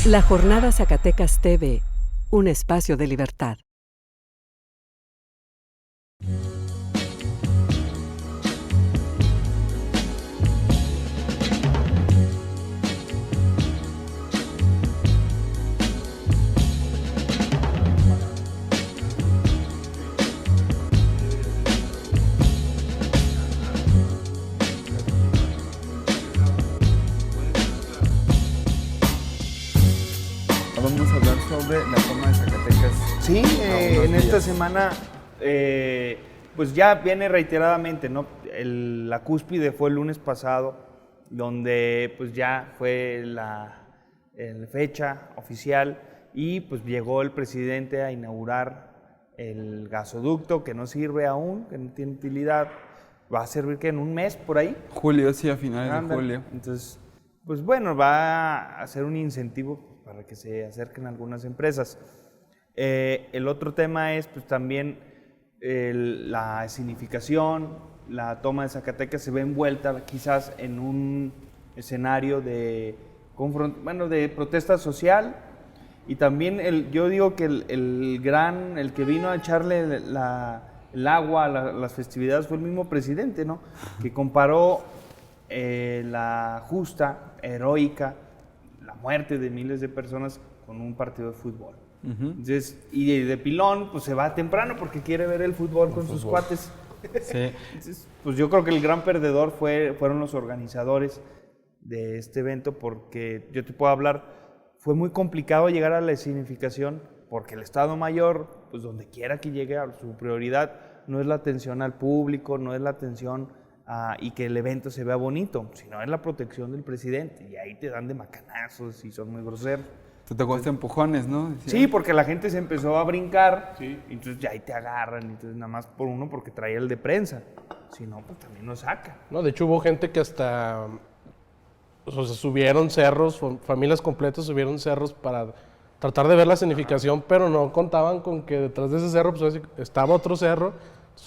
La Jornada Zacatecas TV, un espacio de libertad. Vamos a hablar sobre la toma de Zacatecas. Sí, en esta semana, pues ya viene reiteradamente, ¿no? La cúspide fue el lunes pasado, donde pues ya fue la fecha oficial y pues llegó el presidente a inaugurar el gasoducto que no sirve aún, que no tiene utilidad. Va a servir que en un mes por ahí. Julio, sí, a finales de Ándale. julio. Entonces, pues bueno, va a ser un incentivo para que se acerquen algunas empresas. El otro tema es pues también la escenificación, la toma de Zacatecas se ve envuelta quizás en un escenario de protesta social, y también yo digo que el que vino a echarle el agua a las festividades fue el mismo presidente, ¿no? Que comparó la justa, heroica, la muerte de miles de personas con un partido de fútbol. Entonces, y de pilón, pues se va temprano porque quiere ver el fútbol con sus cuates. Sí. Entonces, pues yo creo que el gran perdedor fueron los organizadores de este evento, porque yo te puedo hablar, fue muy complicado llegar a la escenificación porque el Estado Mayor, pues donde quiera que llegue, su prioridad no es la atención al público, no es la atención y que el evento se vea bonito, sino es la protección del presidente, y ahí te dan de macanazos y son muy groseros. Te tocó hasta empujones, ¿no? Decía. Sí, porque la gente se empezó a brincar, sí, y entonces ya ahí te agarran, entonces nada más por uno porque traía el de prensa, si no, pues también lo saca. No, de hecho hubo gente que hasta subieron cerros, familias completas subieron cerros para tratar de ver la escenificación, pero no contaban con que detrás de ese cerro pues, estaba otro cerro.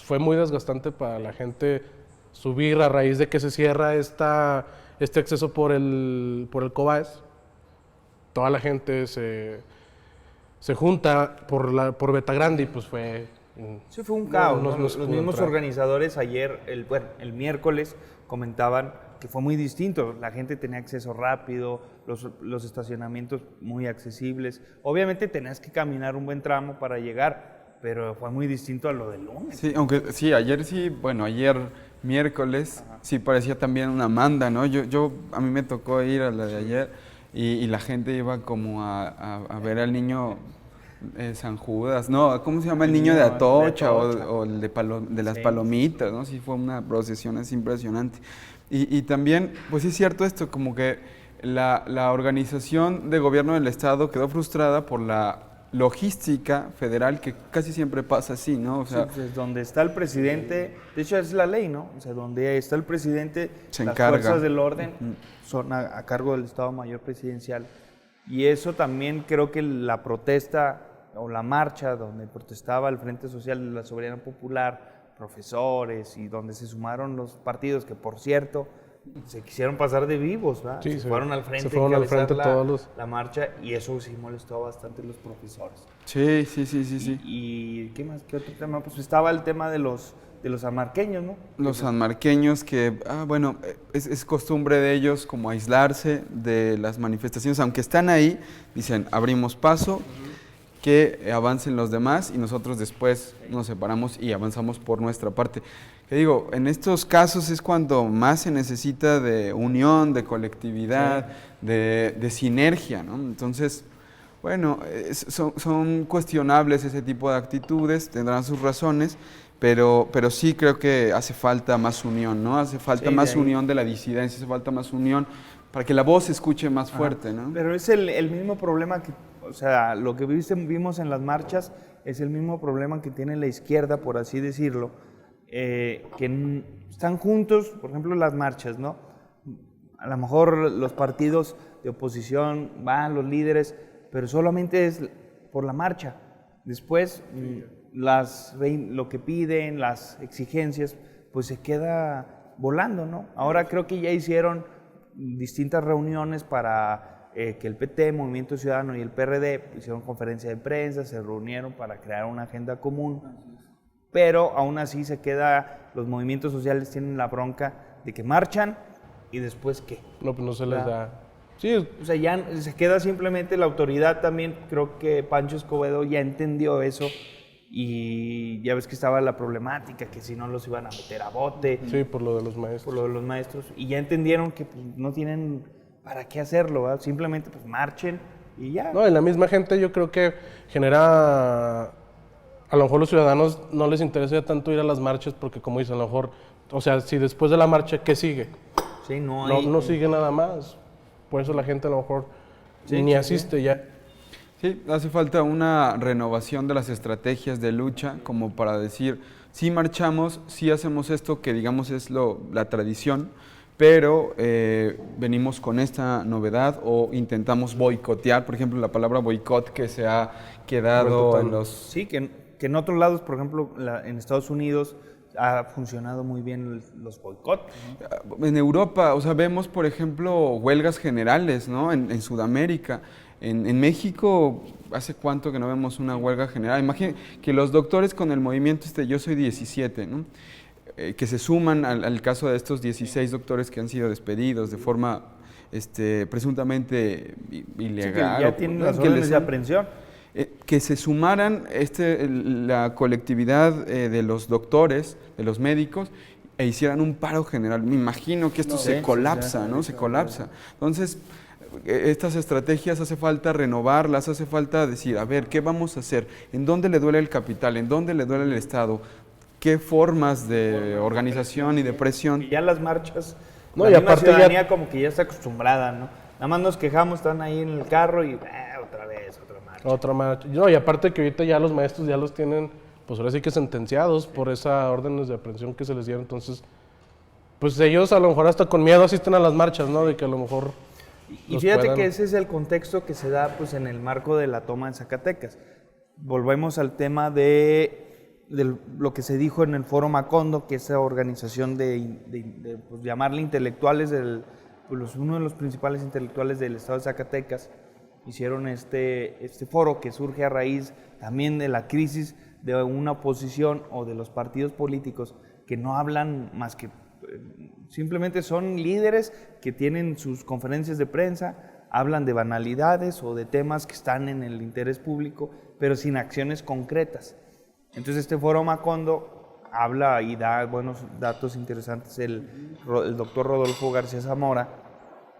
Fue muy desgastante para la gente subir a raíz de que se cierra este acceso por el Cobáez. Toda la gente se junta por Betagrande y pues fue... Sí, fue un caos, ¿no? Los mismos organizadores ayer, el miércoles, comentaban que fue muy distinto. La gente tenía acceso rápido, los estacionamientos muy accesibles. Obviamente tenías que caminar un buen tramo para llegar, pero fue muy distinto a lo del lunes. Sí, aunque sí, ayer miércoles, ajá, sí parecía también una manda, ¿no? A mí me tocó ir a la de ayer y la gente iba como a ver al niño San Judas, ¿no? ¿Cómo se llama? El niño de Atocha o el de las palomitas, ¿no? Sí, fue una procesión así impresionante. Y también, pues sí es cierto esto, como que la organización de gobierno del Estado quedó frustrada por la logística federal, que casi siempre pasa así, ¿no? O sea, sí, pues donde está el presidente, de hecho es la ley, ¿no? O sea, donde está el presidente, se las encarga. Fuerzas del orden son a cargo del Estado Mayor Presidencial. Y eso también creo que la protesta o la marcha donde protestaba el Frente Social de la Soberanía Popular, profesores, y donde se sumaron los partidos que, por cierto, se quisieron pasar de vivos, ¿verdad? Sí, se fueron al frente, se fueron al frente la marcha, y eso sí molestó bastante a los profesores. Sí. ¿Y qué más? ¿Qué otro tema? Pues estaba el tema de los sanmarqueños, ¿no? Los sanmarqueños que, bueno, es costumbre de ellos como aislarse de las manifestaciones, aunque están ahí, dicen, abrimos paso, que avancen los demás y nosotros después nos separamos y avanzamos por nuestra parte. Que digo, en estos casos es cuando más se necesita de unión, de colectividad, sí, de sinergia, ¿no? Entonces, bueno, son cuestionables ese tipo de actitudes, tendrán sus razones, pero sí creo que hace falta más unión, ¿no? Hace falta más unión de la disidencia, hace falta más unión para que la voz se escuche más fuerte, ¿no? Pero es el mismo problema que, o sea, lo que vimos en las marchas es el mismo problema que tiene la izquierda, por así decirlo, que están juntos, por ejemplo, las marchas, ¿no? A lo mejor los partidos de oposición van, los líderes, pero solamente es por la marcha. Después, lo que piden, las exigencias, pues se queda volando, ¿no? Ahora creo que ya hicieron distintas reuniones para que el PT, Movimiento Ciudadano y el PRD hicieron conferencia de prensa, se reunieron para crear una agenda común, pero aún así los movimientos sociales tienen la bronca de que marchan y después ¿qué? No, pues no se les Ya. da. Sí, O sea, ya se queda simplemente la autoridad también. Creo que Pancho Escobedo ya entendió eso y ya ves que estaba la problemática, que si no los iban a meter a bote sí, por lo de los por maestros. lo de los maestros, y ya entendieron que pues, no tienen para qué hacerlo, ¿verdad? Simplemente pues marchen y ya. No, y la misma gente yo creo que genera, a lo mejor los ciudadanos no les interesa tanto ir a las marchas porque como dicen, a lo mejor, o sea, si después de la marcha, ¿qué sigue? Sí, no No, hay... no sigue nada más. Por eso la gente a lo mejor Sí, ni sí, asiste ya. Sí, hace falta una renovación de las estrategias de lucha como para decir, sí marchamos, sí hacemos esto que digamos es la tradición, pero venimos con esta novedad o intentamos boicotear, por ejemplo, la palabra boicot que se ha quedado en los... Sí, que en otros lados, por ejemplo, en Estados Unidos ha funcionado muy bien los boicots, ¿no? En Europa, o sea, vemos, por ejemplo, huelgas generales, ¿no? En Sudamérica. En México, ¿hace cuánto que no vemos una huelga general? Imaginen que los doctores con el movimiento Yo Soy 17, ¿no? Que se suman al caso de estos 16 doctores que han sido despedidos de forma presuntamente ilegal. Sí, que ya tienen las que les órdenes de han- aprehensión. que se sumaran la colectividad de los doctores, de los médicos, e hicieran un paro general. Me imagino que esto se colapsa, ¿no? Se colapsa. Entonces, estas estrategias hace falta renovarlas, hace falta decir, a ver, ¿qué vamos a hacer? ¿En dónde le duele el capital? ¿En dónde le duele el Estado? ¿Qué formas de organización y de presión? Y ya las marchas, No, la y misma aparte ya- ciudadanía como que ya está acostumbrada, ¿no? Nada más nos quejamos, están ahí en el carro y otra vez, otra marcha. Otra marcha. No, y aparte que ahorita ya los maestros ya los tienen, pues ahora sí que sentenciados por esa órdenes de aprehensión que se les dieron. Entonces, pues ellos a lo mejor hasta con miedo asisten a las marchas, ¿no? De que a lo mejor... Y los fíjate puedan- que ese es el contexto que se da pues en el marco de la toma en Zacatecas. Volvemos al tema de lo que se dijo en el Foro Macondo, que es esa organización de pues, llamarle intelectuales, uno de los principales intelectuales del estado de Zacatecas. Hicieron este foro que surge a raíz también de la crisis de una oposición o de los partidos políticos que no hablan más que simplemente son líderes que tienen sus conferencias de prensa, hablan de banalidades o de temas que están en el interés público, pero sin acciones concretas. Entonces este Foro Macondo habla y da buenos datos interesantes el doctor Rodolfo García Zamora,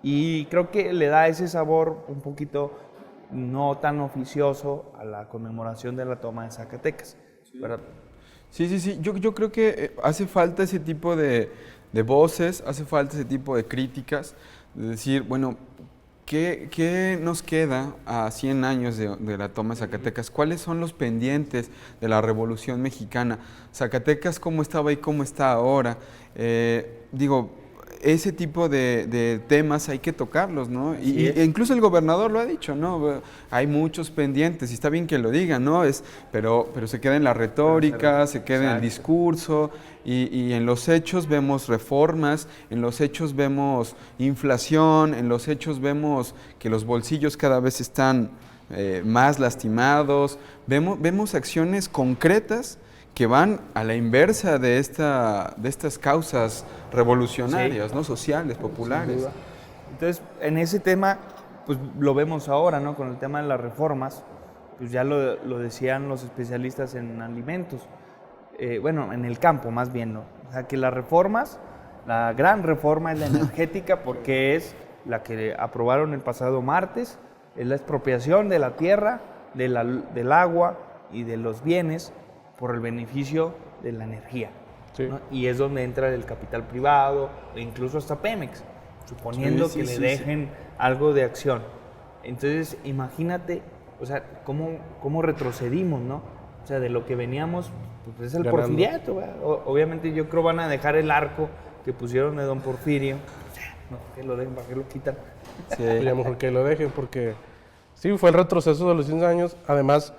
y creo que le da ese sabor un poquito no tan oficioso a la conmemoración de la toma de Zacatecas. ¿Verdad? Sí. Yo creo que hace falta ese tipo de voces, hace falta ese tipo de críticas, de decir, bueno, ¿qué nos queda a 100 años de la toma de Zacatecas? ¿Cuáles son los pendientes de la Revolución Mexicana? Zacatecas, ¿cómo estaba y cómo está ahora? Ese tipo de temas hay que tocarlos, ¿no? E incluso el gobernador lo ha dicho, ¿no? Hay muchos pendientes y está bien que lo digan, ¿no? Pero se queda en la retórica, se queda en el discurso y en los hechos vemos reformas, en los hechos vemos inflación, en los hechos vemos que los bolsillos cada vez están más lastimados, vemos acciones concretas que van a la inversa de estas causas revolucionarias, ¿no? Sociales, populares. Entonces, en ese tema, pues lo vemos ahora, ¿no? Con el tema de las reformas, pues ya lo decían los especialistas en alimentos, en el campo más bien, ¿no? O sea, que las reformas, la gran reforma es la energética porque es la que aprobaron el pasado martes, es la expropiación de la tierra, del agua y de los bienes por el beneficio de la energía. Sí. ¿no? Y es donde entra el capital privado, e incluso hasta Pemex, suponiendo que le dejen algo de acción. Entonces, imagínate, o sea, cómo retrocedimos, ¿no? O sea, de lo que veníamos, pues es el Ganando. porfiriato, ¿verdad? Obviamente yo creo van a dejar el arco que pusieron de don Porfirio. No, que lo dejen, ¿para qué lo quitan? Sería mejor que lo dejen porque sí, fue el retroceso de los 100 años. Además,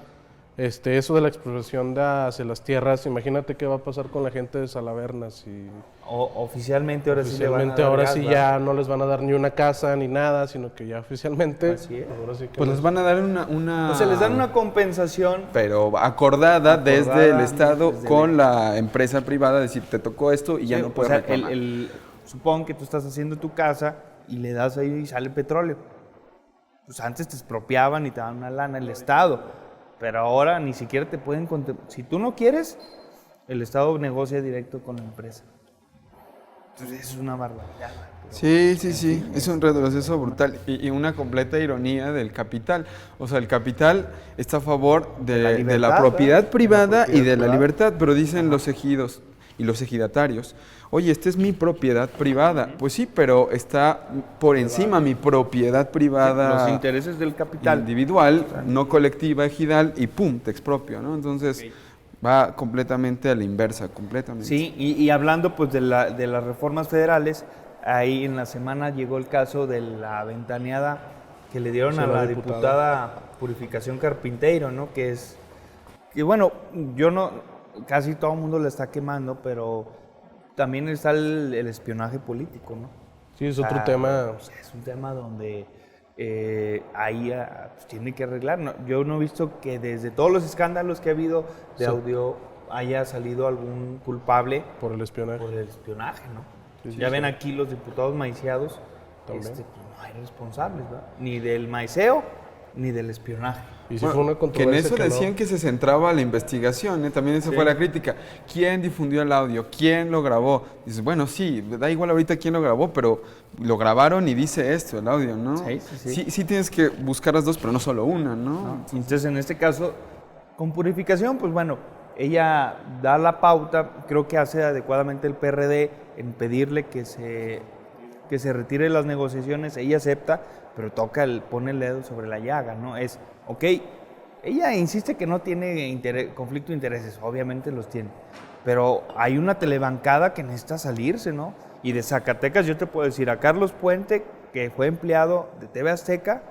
eso de la expropiación hacia las tierras, imagínate qué va a pasar con la gente de Salavernas. Oficialmente ahora sí le van a Oficialmente dar ahora gas, sí ¿verdad? ya no les van a dar ni una casa ni nada, sino que ya oficialmente... Así es. ahora sí que Pues les van a dar una O sea, les dan una compensación. pero acordada desde el Estado desde con la empresa privada, decir, te tocó esto y ya Sí, no o puedes sea, reclamar. supón que tú estás haciendo tu casa y le das ahí y sale petróleo. Pues antes te expropiaban y te daban una lana el Estado, pero ahora ni siquiera te pueden... Si tú no quieres, el Estado negocia directo con la empresa. Entonces eso es una barbaridad. Sí, es un retroceso brutal y una completa ironía del capital. O sea, el capital está a favor de la libertad, propiedad ¿verdad? privada De la y de la propiedad libertad, pero dicen los ejidos y los ejidatarios, oye, esta es mi propiedad privada. Pues sí, pero está por encima mi propiedad privada Los intereses del capital. individual, no colectiva, ejidal, y pum, te expropio, ¿no? Entonces va completamente a la inversa, completamente. Sí, y hablando pues de las reformas federales, ahí en la semana llegó el caso de la ventaneada que le dieron Sí, a la la diputada. diputada Purificación Carpinteiro, ¿no? Que bueno, casi todo el mundo la está quemando, pero también está el espionaje político, ¿no? Sí, es O otro sea, tema. o sea, es un tema donde ahí pues, tiene que arreglar. Yo no he visto que desde todos los escándalos que ha habido de Sí. audio haya salido algún culpable por el espionaje. por el espionaje, ¿no? Sí, Ya sí, ven sí. aquí los diputados maiciados, También. pues, no hay responsables, ¿verdad? Ni del maiceo ni del espionaje. Y sí Bueno, fue una que en controversia eso que no- decían que se centraba la investigación, ¿eh? También esa fue la crítica. ¿Quién difundió el audio? ¿Quién lo grabó? Dices, bueno, sí, da igual ahorita quién lo grabó, pero lo grabaron y dice esto, el audio, ¿no? Sí. Sí tienes que buscar las dos, pero no solo una, ¿no? Entonces, en este caso, con Purificación, pues bueno, ella da la pauta, creo que hace adecuadamente el PRD en pedirle que se retire de las negociaciones, ella acepta, pero pone el dedo sobre la llaga, ¿no? Ok, ella insiste que no tiene conflicto de intereses, obviamente los tiene, pero hay una telebancada que necesita salirse, ¿no? Y de Zacatecas yo te puedo decir, a Carlos Puente, que fue empleado de TV Azteca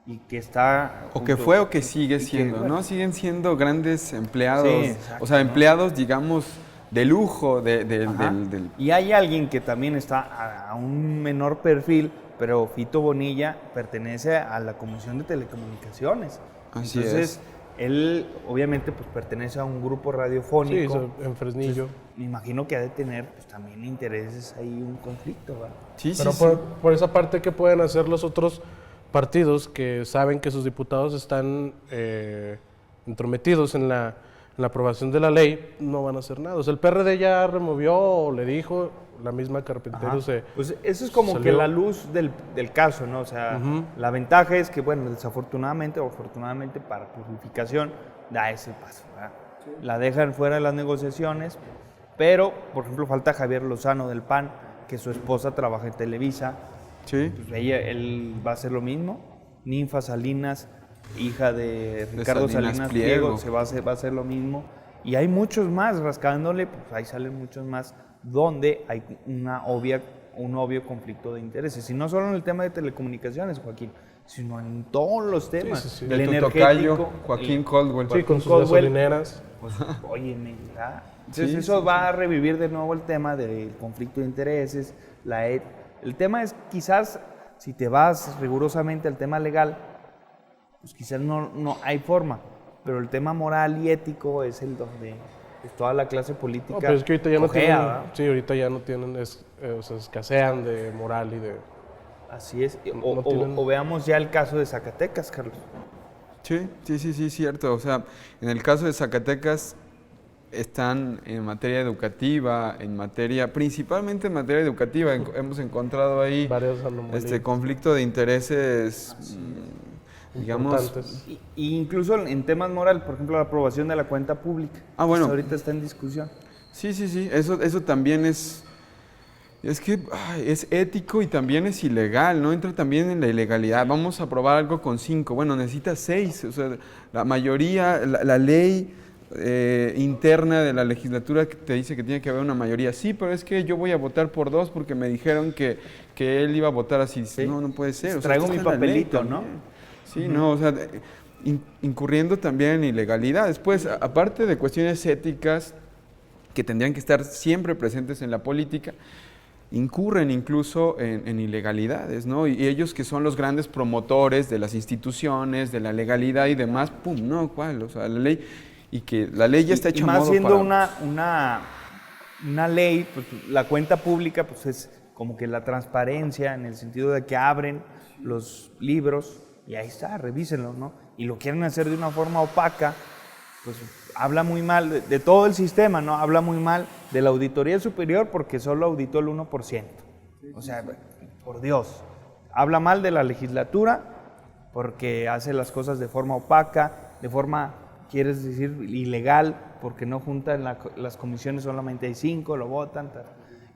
y que está... O que junto- fue o que sigue y que, siendo, bueno, ¿no? Siguen siendo grandes empleados, Sí, exacto, o sea, ¿no? empleados, digamos, de lujo Ajá. del... Y hay alguien que también está a un menor perfil, pero Fito Bonilla pertenece a la Comisión de Telecomunicaciones. Así Entonces, es. él obviamente pues pertenece a un grupo Sí, radiofónico. eso, en Fresnillo. Me imagino que ha de tener pues, también intereses ahí, un conflicto, ¿verdad? Sí, Pero sí, por esa parte, ¿qué pueden hacer los otros partidos que saben que sus diputados están entrometidos en la aprobación de la ley? No van a hacer nada. O sea, el PRD ya removió o le dijo, la misma Carpintero Ajá. se... Pues eso es como que salió. la luz del caso, ¿no? O sea, la ventaja es que, bueno, desafortunadamente o afortunadamente para Purificación da ese paso, ¿verdad? La dejan fuera de las negociaciones, pero, por ejemplo, falta Javier Lozano del PAN, que su esposa trabaja en Televisa, sí. pues él va a hacer lo mismo. Ninfa Salinas, hija de Ricardo Salinas Salinas Pliego. Pliego, va a hacer lo mismo. Y hay muchos más, rascándole, pues ahí salen muchos más, donde hay un obvio conflicto de intereses. Y no solo en el tema de telecomunicaciones, Joaquín, sino en todos los temas. sí, sí. De tu tocayo, Joaquín Caldwell. Sí, con sus Caldwell. gasolineras. Pues, oye, ¿verdad? Entonces Sí, eso sí, va a revivir de nuevo el tema del conflicto de intereses, el tema es quizás, si te vas rigurosamente al tema legal, pues quizás no hay forma, pero el tema moral y ético es el donde pues, toda la clase política No, pero es que ahorita ya no cojea, tienen... ¿verdad? Sí, ahorita ya no tienen... o sea, escasean de moral y de... Así es. No tienen- O veamos ya el caso de Zacatecas, Carlos. Sí, cierto. O sea, en el caso de Zacatecas están en materia educativa, principalmente en materia educativa, hemos encontrado ahí Varias anomalías. conflicto de intereses, digamos. Importantes. Y incluso en temas moral, por ejemplo, la aprobación de la cuenta pública. Ah, bueno. Pues ahorita está en discusión. Sí, eso también es que es ético y también es ilegal, ¿no? Entra también en la ilegalidad. Vamos a aprobar algo con 5, bueno, necesitas 6, o sea, la mayoría, la ley interna de la legislatura que te dice que tiene que haber una mayoría. Sí, pero es que yo voy a votar por 2 porque me dijeron que él iba a votar así. Sí. No puede ser. O sea, Traigo esto mi está en la ley papelito, ¿no? también. Sí, no, o sea, incurriendo también en ilegalidades. Pues, aparte de cuestiones éticas que tendrían que estar siempre presentes en la política, incurren incluso en ilegalidades, ¿no? Y ellos que son los grandes promotores de las instituciones, de la legalidad y demás, ¡pum! No, ¿cuál? O sea, la ley, y que la ley ya está hecha y a más modo siendo para... una ley, pues la cuenta pública pues es como que la transparencia en el sentido de que abren los libros y ahí está, revísenlo, ¿no? Y lo quieren hacer de una forma opaca, pues habla muy mal de todo el sistema, ¿no? Habla muy mal de la Auditoría Superior porque solo auditó el 1%. O sea, por Dios. Habla mal de la legislatura porque hace las cosas de forma opaca, de forma, quieres decir, ilegal, porque no juntan las comisiones, solamente hay 5, lo votan.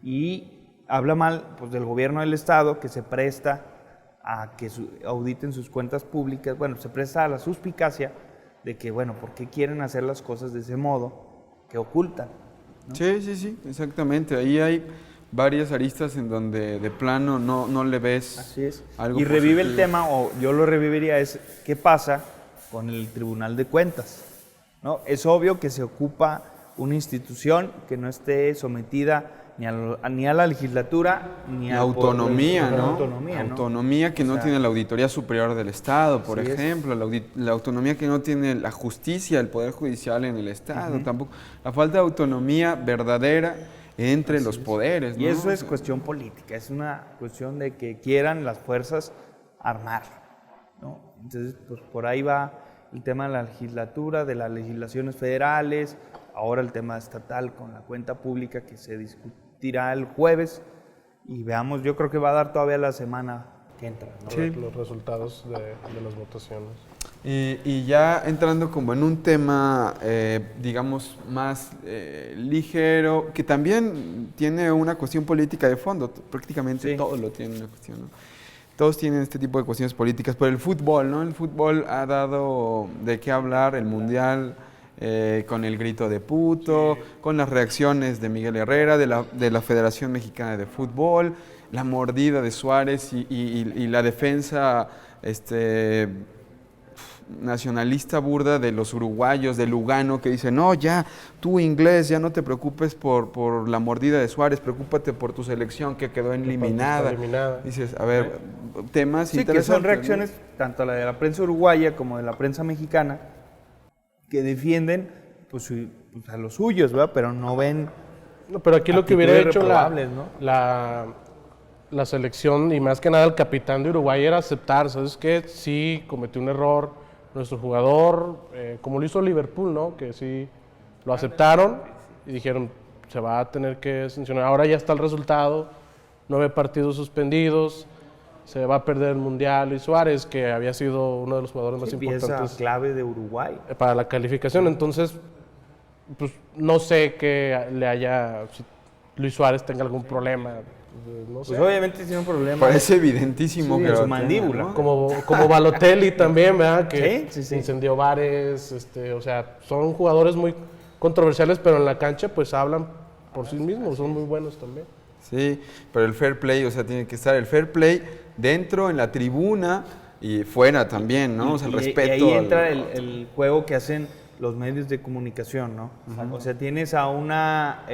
Y habla mal pues, del gobierno del Estado que se presta a que auditen sus cuentas públicas, bueno, se presta a la suspicacia de que, bueno, ¿por qué quieren hacer las cosas de ese modo que ocultan? ¿No? Sí, exactamente. Ahí hay varias aristas en donde de plano no le ves. Así es. Algo y revive positivo. el tema, o yo lo reviviría, es qué pasa con el Tribunal de Cuentas, ¿no? Es obvio que se ocupa una institución que no esté sometida ni a la legislatura, ni a autonomía, ¿no? Autonomía, ¿no? Autonomía que no tiene la Auditoría Superior del Estado, por ejemplo, la autonomía que no tiene la justicia, el Poder Judicial en el Estado, tampoco. La falta de autonomía verdadera entre los poderes, ¿no? Y eso es cuestión política, es una cuestión de que quieran las fuerzas armar, ¿no? Entonces, pues por ahí va el tema de la legislatura, de las legislaciones federales, ahora el tema estatal con la cuenta pública que se discutirá el jueves y veamos, yo creo que va a dar todavía la semana que entra, ¿no? Sí. Los resultados de las votaciones. Y ya entrando como en un tema, digamos, más ligero, que también tiene una cuestión política de fondo, prácticamente todo lo tiene una cuestión, ¿no? Todos tienen este tipo de cuestiones políticas, pero el fútbol, ¿no? El fútbol ha dado de qué hablar, el Mundial, con el grito de puto, con las reacciones de Miguel Herrera, de la Federación Mexicana de Fútbol, la mordida de Suárez y la defensa nacionalista burda de los uruguayos, de Lugano, que dice, no, ya, tú inglés, ya no te preocupes por la mordida de Suárez, preocúpate por tu selección que quedó eliminada. Dices, a ver, temas interesantes. Que son reacciones, ¿no? Tanto la de la prensa uruguaya como de la prensa mexicana, que defienden pues, a los suyos, ¿verdad? Pero no ven... No, pero aquí lo que hubiera hecho ¿no? la selección, y más que nada el capitán de Uruguay, era aceptar, ¿sabes qué? Sí, cometió un error nuestro jugador, como lo hizo Liverpool, ¿no? Que sí lo aceptaron y dijeron, se va a tener que sancionar. Ahora ya está el resultado, 9 partidos suspendidos, se va a perder el Mundial. Y Suárez, que había sido uno de los jugadores más importantes, clave de Uruguay para la calificación. Entonces, pues no sé que le haya, si Luis Suárez tenga algún problema. No sé. Pues obviamente tiene un problema. Parece evidentísimo que en su mandíbula, ¿no? Como Balotelli también, ¿verdad? Que sí. incendió bares, o sea, son jugadores muy controversiales, pero en la cancha pues hablan por sí mismos, son muy buenos también. Sí, pero el fair play, o sea, tiene que estar el fair play dentro, en la tribuna y fuera también, ¿no? O sea, el respeto. Y ahí entra el juego que hacen los medios de comunicación, ¿no? O sea, tienes a una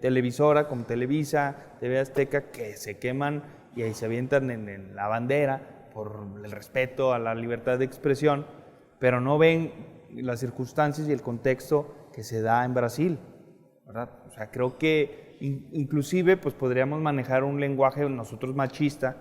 televisora como Televisa, TV Azteca, que se queman y ahí se avientan en la bandera por el respeto a la libertad de expresión, pero no ven las circunstancias y el contexto que se da en Brasil, ¿verdad? O sea, creo que inclusive pues podríamos manejar un lenguaje nosotros machista,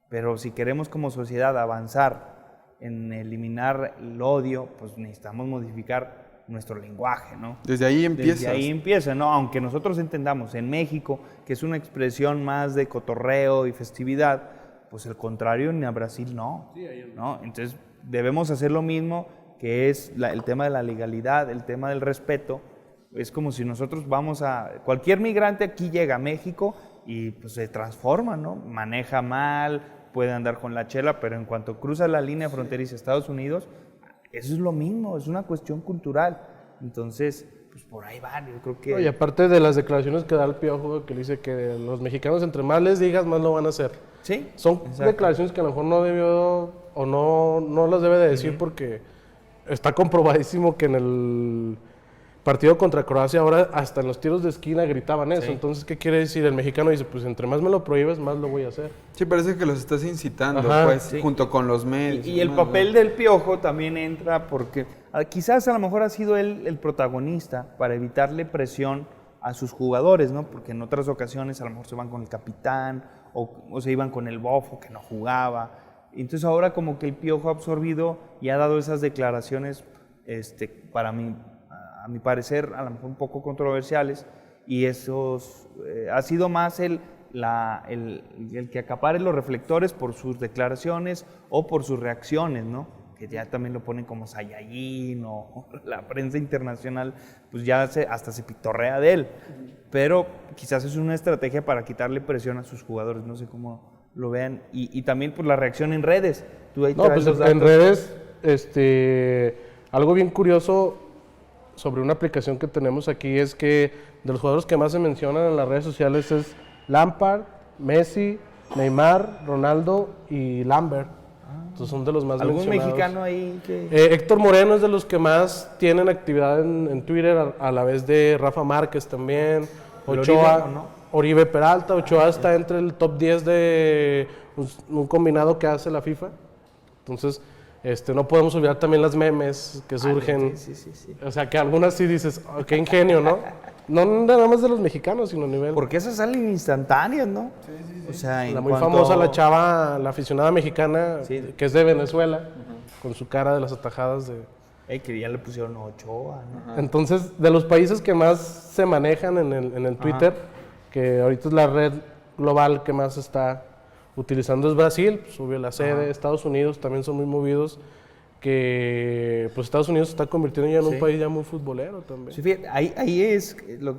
pero si queremos como sociedad avanzar en eliminar el odio, pues necesitamos modificar nuestro lenguaje, ¿no? Desde ahí empieza. Desde ahí empieza, ¿no? Aunque nosotros entendamos en México que es una expresión más de cotorreo y festividad, pues el contrario en Brasil no, ¿no? Entonces debemos hacer lo mismo, que es el tema de la legalidad, el tema del respeto. Es como si nosotros cualquier migrante aquí llega a México y pues se transforma, ¿no? Maneja mal, puede andar con la chela, pero en cuanto cruza la línea fronteriza a Estados Unidos, eso es lo mismo, es una cuestión cultural. Entonces, pues por ahí van, yo creo que... Y aparte de las declaraciones que da el Piojo, que dice que los mexicanos entre más les digas, más lo van a hacer. Sí, Son exacto. declaraciones que a lo mejor no debió o no las debe de decir porque está comprobadísimo que en el partido contra Croacia ahora hasta en los tiros de esquina gritaban eso. Sí. Entonces, ¿qué quiere decir? El mexicano dice, pues entre más me lo prohíbes, más lo voy a hacer. Sí, parece que los estás incitando, Ajá, pues, sí. junto con los medios. Y el demás, papel ¿no? del Piojo también entra porque quizás a lo mejor ha sido él el protagonista para evitarle presión a sus jugadores, ¿no? Porque en otras ocasiones a lo mejor se van con el capitán o se iban con el bofo que no jugaba. Entonces ahora como que el Piojo ha absorbido y ha dado esas declaraciones para mí, a mi parecer, a lo mejor un poco controversiales, y esos ha sido más el que acapare los reflectores por sus declaraciones o por sus reacciones, ¿no? Que ya también lo ponen como Saiyajin o la prensa internacional, pues ya hasta se pitorrea de él. Pero quizás es una estrategia para quitarle presión a sus jugadores, no sé cómo lo vean. Y también pues la reacción en redes. Tú ahí No, traes pues los datos. en redes, algo bien curioso sobre una aplicación que tenemos aquí es que de los jugadores que más se mencionan en las redes sociales es Lampard, Messi, Neymar, Ronaldo y Lambert. Entonces son de los más ¿Algún mencionados. mexicano ahí que...? Héctor Moreno es de los que más tienen actividad en Twitter, a la vez de Rafa Márquez también, Ochoa, Oribe, ¿o no? Oribe Peralta. Ochoa está entre el top 10 de un combinado que hace la FIFA. Entonces, no podemos olvidar también las memes que surgen. Sí. O sea, que algunas sí dices, oh, qué ingenio, ¿no? No nada más de los mexicanos, sino a nivel... Porque esas salen instantáneas, ¿no? O sea, en La muy cuanto- famosa, la chava, la aficionada mexicana, Sí. que es de Venezuela, con su cara de las atajadas de... que ya le pusieron Ochoa, ¿no? Entonces, de los países que más se manejan en el Twitter, que ahorita es la red global que más está utilizando es Brasil, subió la sede, Estados Unidos también son muy movidos, que pues Estados Unidos se está convirtiendo ya en un Sí. país ya muy futbolero también. Sí, fíjate, ahí es lo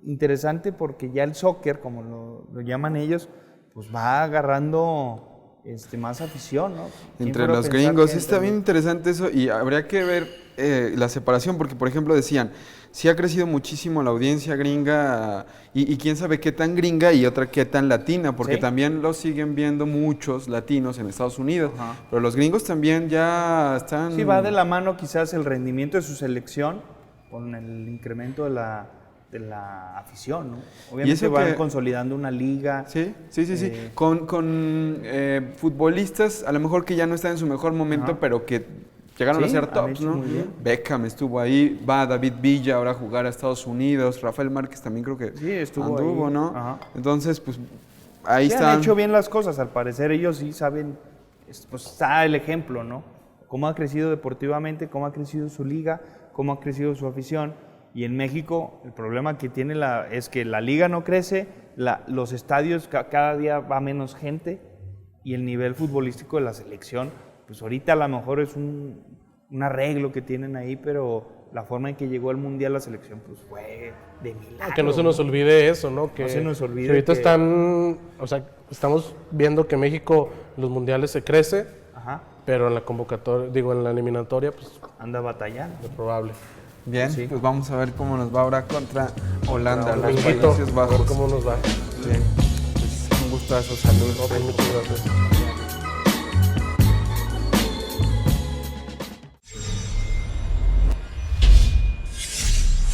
interesante porque ya el soccer, como lo llaman ellos, pues va agarrando más afición, ¿no? ¿Quién Entre fuera a los pensar gringos. que Está bien interesante eso y habría que ver la separación, porque por ejemplo decían, sí ha crecido muchísimo la audiencia gringa y quién sabe qué tan gringa y otra qué tan latina, porque Sí. también lo siguen viendo muchos latinos en Estados Unidos, Ajá. pero los gringos también ya están... Sí, va de la mano quizás el rendimiento de su selección con el incremento de la afición, ¿no? Obviamente eso van que- consolidando una liga. Sí. Eh, Con futbolistas, a lo mejor que ya no están en su mejor momento, Ajá. pero que llegaron Sí, a ser han tops, hecho ¿no? muy bien. Beckham estuvo ahí, va David Villa ahora a jugar a Estados Unidos, Rafael Márquez también creo que Sí, estuvo anduvo, ahí. ¿no? Ajá. Entonces, pues ahí Sí, están. han hecho bien las cosas, al parecer ellos sí saben, pues está el ejemplo, ¿no? Cómo ha crecido deportivamente, cómo ha crecido su liga, cómo ha crecido su afición. Y en México el problema que tiene es que la liga no crece, los estadios cada día va menos gente y el nivel futbolístico de la selección, pues ahorita a lo mejor es un arreglo que tienen ahí, pero la forma en que llegó al Mundial la selección pues fue de milagro. Que no se nos olvide eso, ¿no? Que, No se nos olvide que ahorita que- estamos viendo que México en los mundiales se crece, Ajá, pero en la convocatoria, en la eliminatoria, pues anda batallando. es probable. Bien, Sí. pues vamos a ver cómo nos va ahora contra Holanda, los Dominguito, Países a ver Bajos. cómo nos va. Bien, pues un gustazo, saludos. Ok, muchas gracias.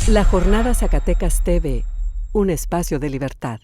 La Jornada Zacatecas TV, un espacio de libertad.